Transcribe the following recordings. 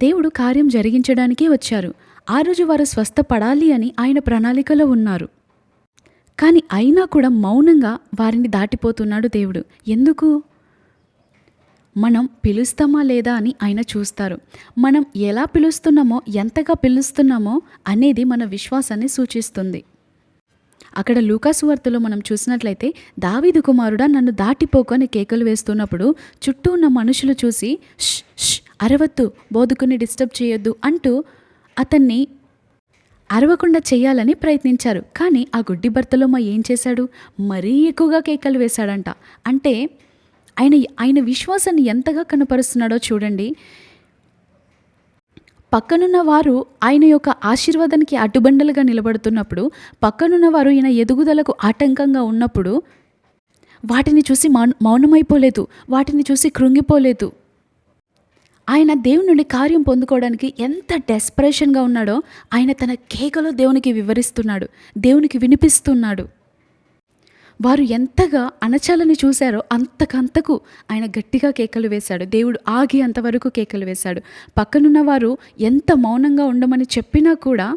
దేవుడు కార్యం జరిగించడానికే వచ్చారు. ఆ రోజు వారు స్వస్థపడాలి అని ఆయన ప్రణాళికలో ఉన్నారు. కానీ అయినా కూడా మౌనంగా వారిని దాటిపోతున్నాడు దేవుడు. ఎందుకు? మనం పిలుస్తామా లేదా అని ఆయన చూస్తారు. మనం ఎలా పిలుస్తున్నామో, ఎంతగా పిలుస్తున్నామో అనేది మన విశ్వాసాన్ని సూచిస్తుంది. అక్కడ లూకా సువార్తలో మనం చూసినట్లయితే, దావీదు కుమారుడా నన్ను దాటిపోకు అని కేకలు వేస్తున్నప్పుడు చుట్టూ ఉన్న మనుషులు చూసి ష్ ష్ అరవద్దు, బోధకుని డిస్టర్బ్ చేయొద్దు అంటూ అతన్ని అరవకుండా చేయాలని ప్రయత్నించారు. కానీ ఆ గుడ్డి భర్తలోమ ఏం చేశాడు? మరీ ఎక్కువగా కేకలు వేశాడంట. అంటే ఆయన ఆయన విశ్వాసాన్ని ఎంతగా కనపరుస్తున్నాడో చూడండి. పక్కనున్న వారు ఆయన యొక్క ఆశీర్వాదానికి అడ్డుబండలుగా నిలబడుతున్నప్పుడు, పక్కనున్న వారు ఈయన ఎదుగుదలకు ఆటంకంగా ఉన్నప్పుడు వాటిని చూసి మౌనమైపోలేదు, వాటిని చూసి కృంగిపోలేదు. ఆయన దేవుని నుండి కార్యం పొందుకోవడానికి ఎంత డెస్పరేషన్గా ఉన్నాడో ఆయన తన కేకలో దేవునికి వివరిస్తున్నాడు, దేవునికి వినిపిస్తున్నాడు. వారు ఎంతగా అణచాలని చూశారో అంతకంతకు ఆయన గట్టిగా కేకలు వేశాడు. దేవుడు ఆగి అంతవరకు కేకలు వేశాడు. పక్కనున్న వారు ఎంత మౌనంగా ఉండమని చెప్పినా కూడా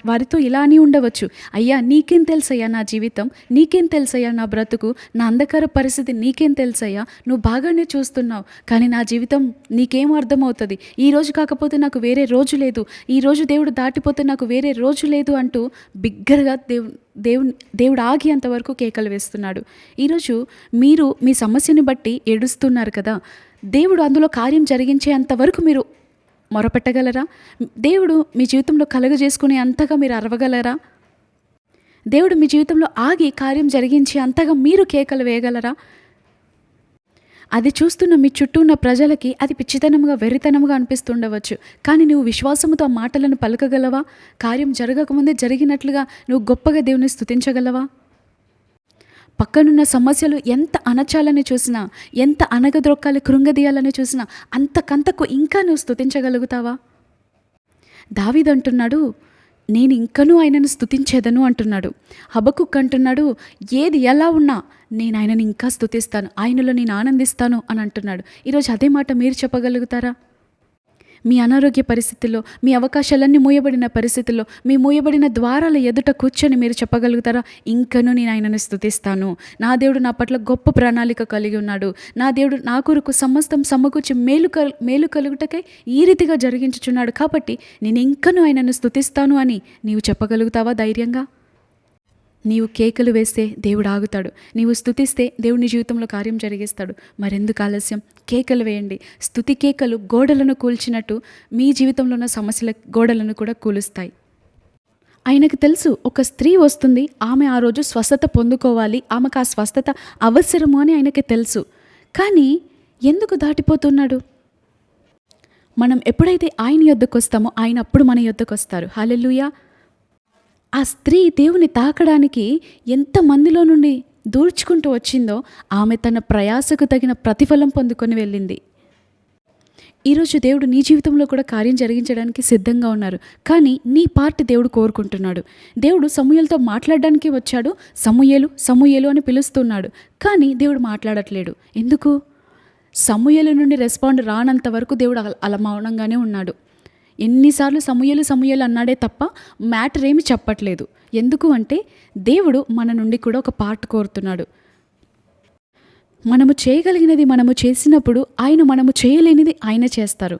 వారితో ఇలా అని ఉండవచ్చు, అయ్యా నీకేం తెలుసయ్యా నా జీవితం, నీకేం తెలుసయ్యా నా బ్రతుకు, నా అంధకార పరిస్థితి నీకేం తెలుసయ్యా, నువ్వు బాగానే చూస్తున్నావు, కానీ నా జీవితం నీకేం అర్థమవుతుంది, ఈ రోజు కాకపోతే నాకు వేరే రోజు లేదు, ఈ రోజు దేవుడు దాటిపోతే నాకు వేరే రోజు లేదు అంటూ బిగ్గరగా దేవుడు ఆగి అంతవరకు కేకలు వేస్తున్నాడు. ఈరోజు మీరు మీ సమస్యని బట్టి ఏడుస్తున్నారు కదా, దేవుడు అందులో కార్యం జరిగించే అంతవరకు మీరు మొరపెట్టగలరా? దేవుడు మీ జీవితంలో కలుగజేసుకునే అంతగా మీరు అరవగలరా? దేవుడు మీ జీవితంలో ఆగి కార్యం జరిగించే అంతగా మీరు కేకలు వేయగలరా? అది చూస్తున్న మీ చుట్టూ ఉన్న ప్రజలకి అది పిచ్చితనంగా, వెర్రితనంగా అనిపిస్తుండవచ్చు. కానీ నువ్వు విశ్వాసముతో ఆ మాటలను పలకగలవా? కార్యం జరగకముందే జరిగినట్లుగా నువ్వు గొప్పగా దేవుని స్తుతించగలవా? పక్కనున్న సమస్యలు ఎంత అణచాలని చూసినా, ఎంత అనగద్రొక్కాలి, కృంగదీయాలని చూసినా అంతకంతకు ఇంకా నువ్వు స్తుతించగలుగుతావా? దావీదు అంటున్నాడు, నేను ఇంకనూ ఆయనను స్తుతించేదను అంటున్నాడు. హబక్కుక్ అంటున్నాడు, ఏది ఎలా ఉన్నా నేను ఆయనని ఇంకా స్తుతిస్తాను, ఆయనలో నేను ఆనందిస్తాను అని అంటున్నాడు. ఈరోజు అదే మాట మీరు చెప్పగలుగుతారా? మీ అనారోగ్య పరిస్థితుల్లో, మీ అవకాశాలన్నీ మూయబడిన పరిస్థితుల్లో, మీ మూయబడిన ద్వారాల ఎదుట కూర్చొని మీరు చెప్పగలుగుతారా, ఇంకనూ నేను ఆయనను స్తుతిస్తాను, నా దేవుడు నా పట్ల గొప్ప ప్రణాళిక కలిగి ఉన్నాడు, నా దేవుడు నా కొరకు సమస్తం సమకూర్చి మేలు కలుగుటకై ఈ రీతిగా జరిగించుచున్నాడు, కాబట్టి నేను ఇంకనూ ఆయనను స్తుతిస్తాను అని నీవు చెప్పగలుగుతావా ధైర్యంగా? నీవు కేకలు వేస్తే దేవుడు ఆగుతాడు, నీవు స్తుతిస్తే దేవుడు నీ జీవితంలో కార్యం జరిగిస్తాడు. మరెందుకు ఆలస్యం? కేకలు వేయండి. స్తుతి కేకలు గోడలను కూల్చినట్టు మీ జీవితంలో ఉన్న సమస్యల గోడలను కూడా కూలుస్తాయి. ఆయనకు తెలుసు, ఒక స్త్రీ వస్తుంది, ఆమె ఆ రోజు స్వస్థత పొందుకోవాలి, ఆమెకు ఆ స్వస్థత అవసరము అని ఆయనకి తెలుసు. కానీ ఎందుకు దాటిపోతున్నాడు? మనం ఎప్పుడైతే ఆయన యొద్దకు వస్తామో ఆయన అప్పుడు మన యొద్దకు వస్తారు. హల్లెలూయా. ఆ స్త్రీ దేవుని తాకడానికి ఎంతమందిలో నుండి దూర్చుకుంటూ వచ్చిందో ఆమె తన ప్రయాసకు తగిన ప్రతిఫలం పొందుకొని వెళ్ళింది. ఈరోజు దేవుడు నీ జీవితంలో కూడా కార్యం జరిగించడానికి సిద్ధంగా ఉన్నారు. కానీ నీ పార్ట్ దేవుడు కోరుకుంటున్నాడు. దేవుడు సమూయేలుతో మాట్లాడడానికి వచ్చాడు, సమూయేలు సమూయేలు అని పిలుస్తున్నాడు. కానీ దేవుడు మాట్లాడట్లేడు. ఎందుకు? సమూయేలు నుండి రెస్పాండ్ రానంత వరకు దేవుడు అలా మౌనంగానే ఉన్నాడు. ఎన్నిసార్లు సమూయేలు సమూయేలు అన్నాడే తప్ప మ్యాటర్ ఏమి చెప్పట్లేదు. ఎందుకు అంటే దేవుడు మన నుండి కూడా ఒక పార్ట్ కోరుతున్నాడు. మనము చేయగలిగినది మనము చేసినప్పుడు ఆయన మనము చేయలేనిది ఆయన చేస్తారు.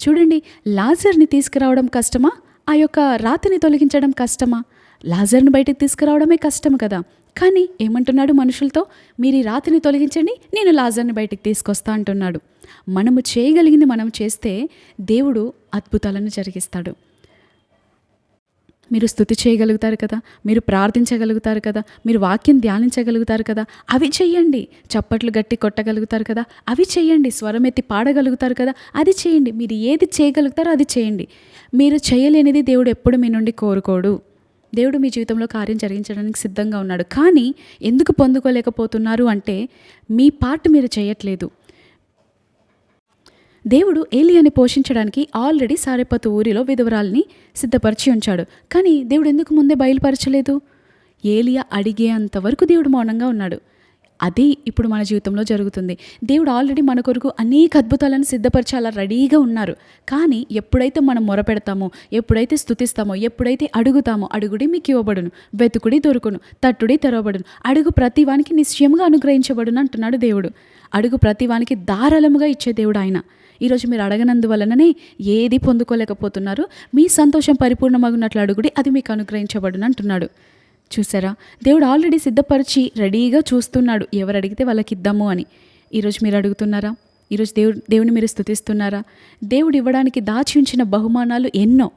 చూడండి, లాజర్ని తీసుకురావడం కష్టమా, ఆ యొక్క రాతిని తొలగించడం కష్టమా? లాజర్ని బయటకు తీసుకురావడమే కష్టం కదా. కానీ ఏమంటున్నాడు మనుషులతో? మీరు ఈ రాతిని తొలగించండి, నేను లాజర్ని బయటకు తీసుకొస్తా అంటున్నాడు. మనము చేయగలిగింది మనం చేస్తే దేవుడు అద్భుతాలను జరిగిస్తాడు. మీరు స్తుతి చేయగలుగుతారు కదా, మీరు ప్రార్థించగలుగుతారు కదా, మీరు వాక్యం ధ్యానించగలుగుతారు కదా, అవి చెయ్యండి. చప్పట్లు గట్టి కొట్టగలుగుతారు కదా, అవి చెయ్యండి. స్వరమెత్తి పాడగలుగుతారు కదా, అది చేయండి. మీరు ఏది చేయగలుగుతారో అది చేయండి. మీరు చేయలేనిది దేవుడు ఎప్పుడు మీ నుండి కోరుకోడు. దేవుడు మీ జీవితంలో కార్యం జరిగించడానికి సిద్ధంగా ఉన్నాడు. కానీ ఎందుకు పొందుకోలేకపోతున్నారు అంటే మీ పార్ట్ మీరు చేయట్లేదు. దేవుడు ఏలియాని పోషించడానికి ఆల్రెడీ సారెపతు ఊరిలో విధవరాల్ని సిద్ధపరిచి ఉంచాడు. కానీ దేవుడు ఎందుకు ముందే బయలుపరచలేదు? ఏలియా అడిగే అంతవరకు దేవుడు మౌనంగా ఉన్నాడు. అది ఇప్పుడు మన జీవితంలో జరుగుతుంది. దేవుడు ఆల్రెడీ మన కొరకు అనేక అద్భుతాలను సిద్ధపరిచి అలా రెడీగా ఉన్నారు. కానీ ఎప్పుడైతే మనం మొరపెడతామో, ఎప్పుడైతే స్తుతిస్తామో, ఎప్పుడైతే అడుగుతామో, అడుగుడి మీకు ఇవ్వబడును, వెతుకుడి దొరుకును, తట్టుడి తెరవబడును, అడుగు ప్రతి వానికి నిశ్చయముగా అనుగ్రహించబడును అంటున్నాడు దేవుడు. అడుగు ప్రతి వానికి ధారాళముగా ఇచ్చే దేవుడు ఆయన. ఈరోజు మీరు అడగనందువలననే ఏది పొందుకోలేకపోతున్నారు. మీ సంతోషం పరిపూర్ణమగునట్లు అడుగుడి, అది మీకు అనుగ్రహించబడును అంటున్నాడు. చూసారా, దేవుడు ఆల్రెడీ సిద్ధపరిచి రెడీగా చూస్తున్నాడు ఎవరు అడిగితే వాళ్ళకి ఇద్దాము అని. ఈరోజు మీరు అడుగుతున్నారా? ఈరోజు దేవుని మీరు స్తుతిస్తున్నారా? దేవుడు ఇవ్వడానికి దాచి ఉంచిన బహుమానాలు ఎన్నో.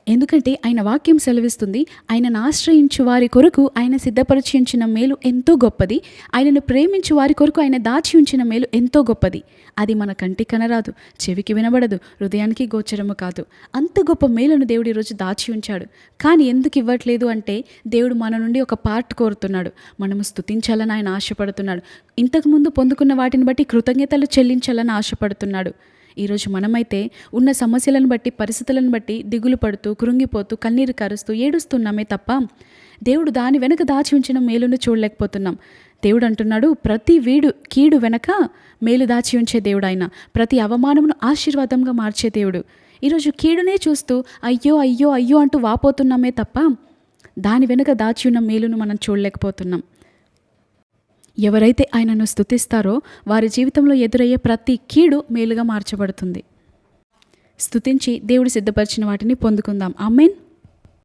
ఎందుకంటే ఆయన వాక్యం సెలవిస్తుంది, ఆయనను ఆశ్రయించు వారి కొరకు ఆయన సిద్ధపరిచి ఉంచిన మేలు ఎంతో గొప్పది, ఆయనను ప్రేమించు వారి కొరకు ఆయన దాచి ఉంచిన మేలు ఎంతో గొప్పది. అది మన కంటికి కనరాదు, చెవికి వినబడదు, హృదయానికి గోచరము కాదు. అంత గొప్ప మేలును దేవుడు ఈరోజు దాచి ఉంచాడు. కానీ ఎందుకు ఇవ్వట్లేదు అంటే, దేవుడు మన నుండి ఒక పార్ట్ కోరుతున్నాడు. మనము స్తుతించాలని ఆయన ఆశపడుతున్నాడు. ఇంతకుముందు పొందుకున్న వాటిని బట్టి కృతజ్ఞతలు చెల్లించాలని ఆశపడుతున్నాడు. ఈరోజు మనమైతే ఉన్న సమస్యలను బట్టి, పరిస్థితులను బట్టి దిగులు పడుతూ, కృంగిపోతూ, కన్నీరు కారుస్తూ, ఏడుస్తున్నామే తప్ప దేవుడు దాని వెనక దాచి ఉంచిన మేలును చూడలేకపోతున్నాం. దేవుడు అంటున్నాడు, ప్రతి కీడు వెనక మేలు దాచి ఉంచే దేవుడు ఆయన. ప్రతి అవమానమును ఆశీర్వాదంగా మార్చే దేవుడు. ఈరోజు కీడునే చూస్తూ అయ్యో అయ్యో అయ్యో అంటూ వాపోతున్నామే తప్ప దాని వెనుక దాచి ఉన్న మేలును మనం చూడలేకపోతున్నాం. ఎవరైతే ఆయనను స్తుతిస్తారో వారి జీవితంలో ఎదురయ్యే ప్రతి కీడు మేలుగా మార్చబడుతుంది. స్తుతించి దేవుడు సిద్ధపరిచిన వాటిని పొందుకుందాం. ఆమేన్.